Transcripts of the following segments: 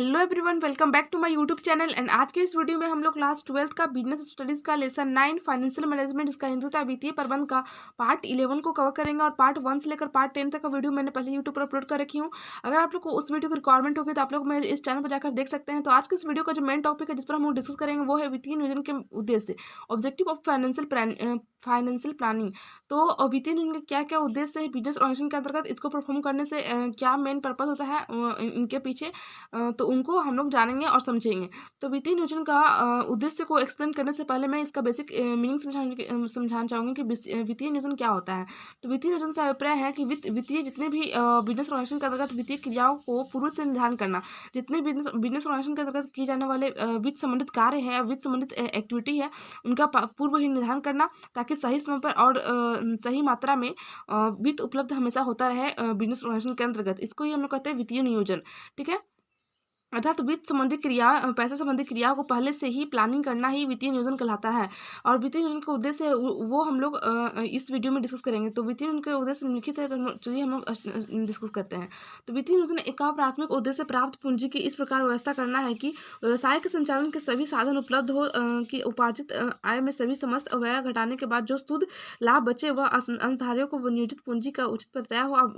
Hello everyone, welcome back to my YouTube channel. And आज के इस वीडियो में हम लोग क्लास 12th का बिजनेस स्टडीज़ का लेसन 9 फाइनेंशियल मैनेजमेंट इसका हिंदुता वित्तीय प्रबंध का पार्ट 11 को कवर करेंगे। और पार्ट 1 से लेकर पार्ट 10 तक का वीडियो मैंने पहले यूट्यूब पर अपलोड कर रखी हूँ। अगर आप लोग को उस वीडियो की रिक्वायरमेंट होगी तो आप लोग मेरे इस चैनल पर जाकर देख सकते हैं। तो आज के इस वीडियो का जो मेन टॉपिक है जिस पर हम लोग डिस्कस करेंगे वो है वित्तीय नियोजन के उद्देश्य, ऑब्जेक्टिव ऑफ फाइनेंशियल प्लानिंग। तो वित्तीय नियोजन के क्या क्या उद्देश्य है बिजनेस ऑर्गेनाइजेशन के अंतर्गत, इसको परफॉर्म करने से क्या मेन पर्पज होता है इनके पीछे, तो उनको हम लोग जानेंगे और समझेंगे। तो वित्तीय नियोजन का उद्देश्य को एक्सप्लेन करने से पहले मैं इसका बेसिक मीनिंग समझाना चाहूँगी कि वित्तीय नियोजन क्या होता है। तो वित्तीय नियोजन से अभिप्राय है कि वित्तीय जितने भी बिजनेस ऑर्गेनाइजेशन के अंतर्गत वित्तीय क्रियाओं को पूर्व से निर्धारण करना। जितने बिजनेस ऑर्गेनाइजेशन के अंतर्गत किए जाने वाले वित्त संबंधित कार्य है, वित्त संबंधित एक्टिविटी है, उनका पूर्व ही निर्धारण करना, ताकि सही समय पर और सही मात्रा में वित्त उपलब्ध हमेशा होता रहे बिजनेस ऑर्गेनाइजेशन के अंतर्गत। इसको ही हम लोग कहते हैं वित्तीय नियोजन। ठीक है, अर्थात वित्त संबंधी क्रिया, पैसे संबंधी क्रियाओं को पहले से ही प्लानिंग करना ही वित्तीय नियोजन कहलाता है। और वित्तीय नियोजन का उद्देश्य है वो हम लोग इस वीडियो में डिस्कस करेंगे। तो वित्तीय नियोजन के उद्देश्य निम्नलिखित है, तो चलिए हम लोग डिस्कस करते हैं। तो वित्तीय नियोजन एक का प्राथमिक उद्देश्य प्राप्त पूंजी की इस प्रकार व्यवस्था करना है कि व्यवसाय के संचालन के सभी साधन उपलब्ध हो, कि उपार्जित आय में सभी समस्त व्यय घटाने के बाद जो शुद्ध लाभ बचे वह अंशधारियों को नियोजित पूंजी का उचित प्रत्याय हो।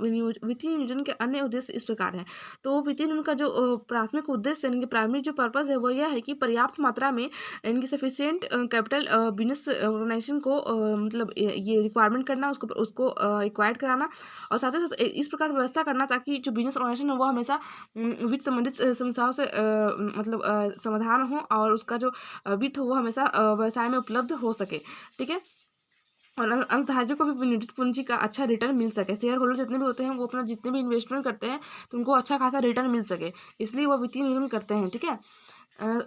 वित्तीय नियोजन के अन्य उद्देश्य इस प्रकार है। तो वित्तीय नियोजन का जो प्राथमिक उद्देश्य, इनकी प्राइमरी जो पर्पस है वो यह है कि पर्याप्त मात्रा में इनकी सफिशिएंट कैपिटल बिजनेस ऑर्गेनाइजेशन को मतलब ये रिक्वायरमेंट करना, उसको एक्वायर्ड कराना, और साथ ही साथ इस प्रकार व्यवस्था करना ताकि जो बिजनेस ऑर्गेनाइजेशन है वो हमेशा वित्त संबंधित समस्याओं से मतलब समाधान हो, और उसका जो वित्त हो वो हमेशा व्यवसाय में उपलब्ध हो सके। ठीक है, और अंशधारकों को भी नियोजित पूंजी का अच्छा रिटर्न मिल सके। शेयर होल्डर जितने भी होते हैं वो अपना जितने भी इन्वेस्टमेंट करते हैं तो उनको अच्छा खासा रिटर्न मिल सके, इसलिए वो वित्तीय नियोजन करते हैं। ठीक है,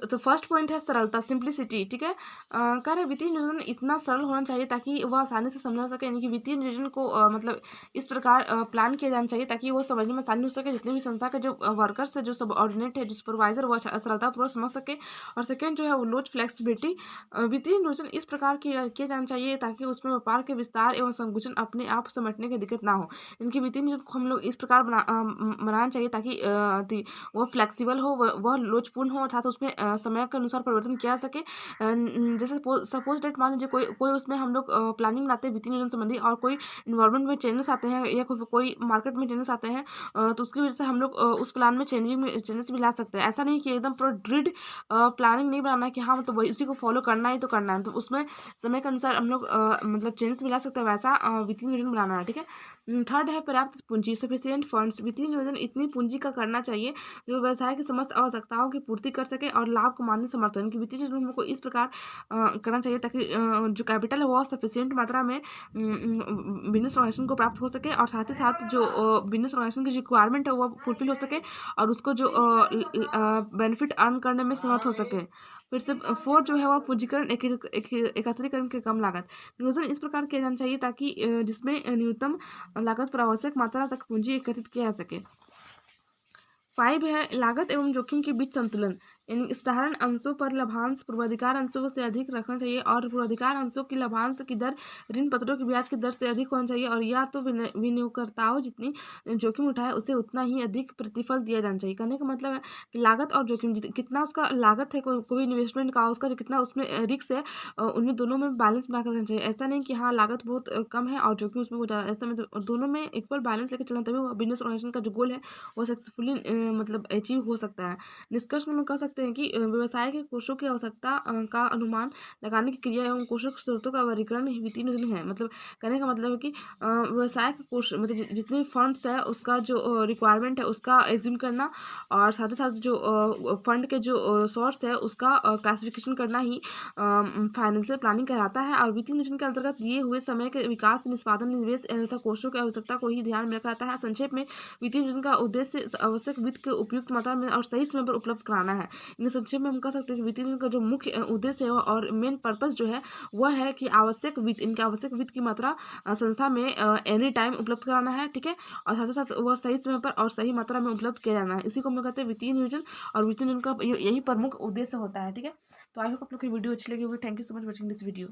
तो फर्स्ट पॉइंट है सरलता, सिंप्लिसिटी। ठीक है, कह रहे वित्तीय नियोजन इतना सरल होना चाहिए ताकि वह आसानी से समझा सके। यानी कि वित्तीय नियोजन को मतलब इस प्रकार प्लान किया जाना चाहिए ताकि वो समझने में आसानी हो सके। जितने भी संस्था के जो वर्कर्स है, जो सबऑर्डिनेट है, जो सुपरवाइजर, वो सरलतापूर्वक समझ सके। और सेकेंड जो है वो लोच फ्लेक्सिबिलिटी। वित्तीय नियोजन इस प्रकार किया जाना चाहिए ताकि उसमें व्यापार के विस्तार एवं संकुचन अपने आप समेटने की दिक्कत ना हो। इनकी वित्तीय नियोजन को हम लोग इस प्रकार बनाना चाहिए ताकि वह फ्लेक्सिबल हो, वह लोचपूर्ण हो, अर्थात उसमें समय के अनुसार परिवर्तन किया जा सके। जैसे सपोज डेट मान लीजिए कोई कोई उसमें हम लोग प्लानिंग बनाते हैं वित्तीय नियोजन संबंधी, और कोई इन्वायरमेंट में चेंजेस आते हैं या कोई मार्केट में चेंजेस आते हैं, तो उसकी वजह से हम लोग उस प्लान में चेंजेस भी ला सकते हैं। ऐसा नहीं कि एकदम पूरा ड्रिड प्लानिंग नहीं बनाना है कि हाँ मतलब इसी को फॉलो करना ही तो करना है, तो उसमें समय के अनुसार हम लोग मतलब चेंजेस भी ला सकते हैं। वैसा वित्तीय नियोजन बनाना है। ठीक है, थर्ड है पर्याप्त पूंजी, सफिशिएंट फंड्स। वित्तीय नियोजन इतनी पूंजी का करना चाहिए जो व्यवसाय की समस्त आवश्यकताओं की पूर्ति कर सके और लाभ कमाने समर्थ हो। इनकी वित्तीय नियोजन को इस प्रकार करना चाहिए ताकि जो कैपिटल है वो सफिशिएंट मात्रा में बिजनेस ऑर्गेनाइजेशन को प्राप्त हो सके, और साथ ही साथ जो बिजनेस ऑर्गेनाइजेशन की जो रिक्वायरमेंट है वो फुलफिल हो सके, और उसको जो बेनिफिट अर्न करने में समर्थ हो सके। फिर से फोर्थ जो है वो पूंजीकरण एकत्रीकरण की कम लागत। नियोजन इस प्रकार किया जाना चाहिए ताकि जिसमें न्यूनतम लागत पर आवश्यक मात्रा तक पूंजी एकत्रित किया जा सके। 5 है लागत एवं जोखिम के बीच संतुलन। इन साधारण अंशों पर लाभांश पूर्वाधिकार अंशों से अधिक रखना चाहिए, और पूर्वाधिकार अंशों की लाभांश की दर ऋण पत्रों की ब्याज की दर से अधिक होना चाहिए, और या तो विनियोगकर्ताओं जितनी जोखिम उठाए उसे उतना ही अधिक प्रतिफल दिया जाना चाहिए। कहने का मतलब है कि लागत और जोखिम कितना उसका लागत है कोई इन्वेस्टमेंट का, उसका जो कितना उसमें रिस्क है, उन्हें दोनों में बैलेंस बनाकर रखना चाहिए। ऐसा नहीं कि हाँ लागत बहुत कम है और जोखिम उसमें बहुत ज़्यादा, ऐसा मतलब दोनों में इक्वल बैलेंस लेकर चलना, तभी वो बिजनेस ऑर्गेनाइजेशन का जो गोल है वो सक्सेसफुली मतलब अचीव हो सकता है। निष्कर्ष में हम कह सकते हैं कि व्यवसाय के कोषों की आवश्यकता का अनुमान लगाने की क्रिया एवं कोषों के स्रोतों का वर्गीकरण ही वित्तीय नियोजन है। मतलब कहने का मतलब है कि व्यवसाय के कोष मतलब जितने फंड्स है उसका जो रिक्वायरमेंट है उसका एज्यूम करना, और साथ ही साथ जो फंड के जो सोर्स है उसका क्लासिफिकेशन करना ही फाइनेंशियल प्लानिंग कहलाता है। और वित्तीय नियोजन के अंतर्गत दिए हुए समय के विकास, निष्पादन, निवेश तथा कोषों की आवश्यकता को ही ध्यान में रखा जाता है। संक्षेप में वित्तीय नियोजन का उद्देश्य आवश्यक वित्त के उपयुक्त मात्रा में और सही समय पर उपलब्ध कराना है। इन संक्षेप में हम कह सकते हैं कि वित्तीय नियोजन का जो मुख्य उद्देश्य है और मेन पर्पस जो है वह है कि आवश्यक वित्त की मात्रा संस्था में एनी टाइम उपलब्ध कराना है। ठीक है, और साथ ही साथ वह सही समय पर और सही मात्रा में उपलब्ध किया जाना है। इसी को हम लोग कहते हैं वित्तीय नियोजन, और वित्तीय नियोजन का यही प्रमुख उद्देश्य होता है। ठीक है, तो आई होप आप लोग की वीडियो अच्छी लगी होगी। Thank you so much watching this video.